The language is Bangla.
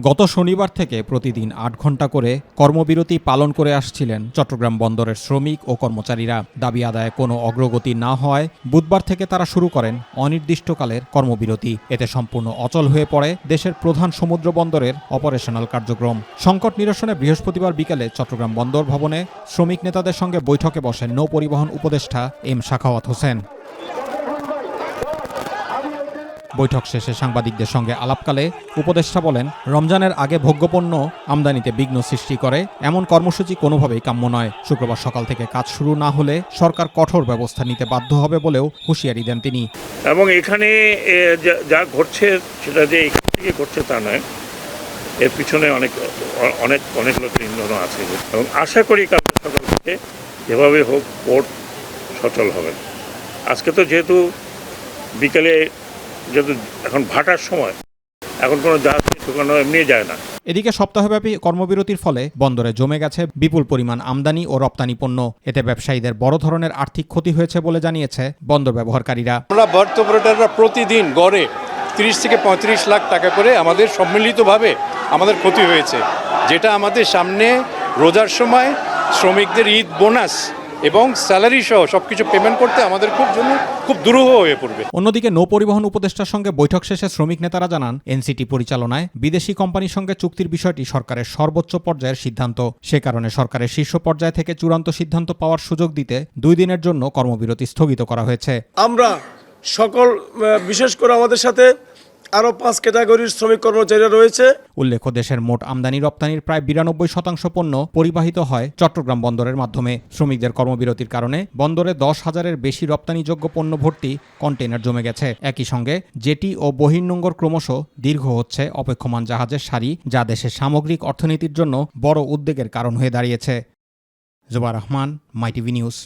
গত শনিবার থেকে প্রতিদিন ৮ ঘণ্টা করে কর্মবিরতি পালন করে আসছিলেন চট্টগ্রাম বন্দরের শ্রমিক ও কর্মচারীরা। দাবি আদায়ে কোনো অগ্রগতি না হওয়ায় বুধবার থেকে তারা শুরু করেন অনির্দিষ্টকালের কর্মবিরতি। এতে সম্পূর্ণ অচল হয়ে পড়ে দেশের প্রধান সমুদ্র বন্দরের অপারেশনাল কার্যক্রম। সংকট নিরসনে বৃহস্পতিবার বিকেলে চট্টগ্রাম বন্দর ভবনে শ্রমিক নেতাদের সঙ্গে বৈঠকে বসেন নৌপরিবহন উপদেষ্টা এম সাখাওয়াত হোসেন। বৈঠক শেষে সাংবাদিকদের সঙ্গে আলাপকালে উপদেষ্টা বলেন, রমজানের আগে ভোগ্যপণ্য আমদানিতে বিঘ্ন সৃষ্টি করে এমন কর্মসূচি কোনোভাবেই কাম্য নয়। শুক্রবার সকাল থেকে কাজ শুরু না হলে সরকার কঠোর ব্যবস্থা নিতে বাধ্য হবে বলেও হুঁশিয়ারি দেন তিনি। এবং এখানে যা ঘটছে সেটা যে এখান থেকে ঘটছে তা নয়, এর পিছনে অনেক লোকের ইন্ধন আছে এবং আশা করি কাল সকাল থেকে যেভাবে হোক পোর্ট সচল হবে। আজকে তো যেহেতু বিকেলে যেহেতু এখন ভাটার সময়, এখন কোনো জাহাজ ঢোকানো এমনি যায় না। এদিকে সপ্তাহব্যাপী কর্মবিরতির ফলে বন্দরে জমে গেছে বিপুল পরিমাণ আমদানি ও রপ্তানি পণ্য। এতে ব্যবসায়ীদের বড় ধরনের আর্থিক ক্ষতি হয়েছে বলে জানিয়েছে বন্দর ব্যবহারকারীরা। আমরা বার্থ অপারেটররা প্রতিদিন গড়ে 30 থেকে 35 লাখ টাকা করে আমাদের সম্মিলিতভাবে আমাদের ক্ষতি হয়েছে, যেটা আমাদের সামনে রোজার সময় শ্রমিকদের ঈদ বোনাস এবং স্যালারি সহ সবকিছু পেমেন্ট করতে আমাদের খুব দুরূহ হয়ে পড়বে। অন্যদিকে নৌপরিবহন উপদেষ্টার সঙ্গে বৈঠক শেষে শ্রমিক নেতারা জানান, এনসিটি পরিচালনায় বিদেশি কোম্পানির সঙ্গে চুক্তির বিষয়টি সরকারের সর্বোচ্চ পর্যায়ের সিদ্ধান্ত। সে কারণে সরকারের শীর্ষ পর্যায় থেকে চূড়ান্ত সিদ্ধান্ত পাওয়ার সুযোগ দিতে 2 দিনের জন্য কর্মবিরতি স্থগিত করা হয়েছে। আমরা সকল, বিশেষ করে আমাদের সাথে আরও 5 ক্যাটাগরির শ্রমিক কর্মচারীরা রয়েছে। উল্লেখ্য, দেশের মোট আমদানি রপ্তানির প্রায় 92% পণ্য পরিবাহিত হয় চট্টগ্রাম বন্দরের মাধ্যমে। শ্রমিকদের কর্মবিরতির কারণে বন্দরে 10,000-এর বেশি রপ্তানিযোগ্য পণ্য ভর্তি কন্টেইনার জমে গেছে। একই সঙ্গে জেটি ও বহির্নোঙর ক্রমশ দীর্ঘ হচ্ছে অপেক্ষমান জাহাজের সারি, যা দেশের সামগ্রিক অর্থনীতির জন্য বড় উদ্বেগের কারণ হয়ে দাঁড়িয়েছে। জুবার রহমান, মাই টিভি নিউজ।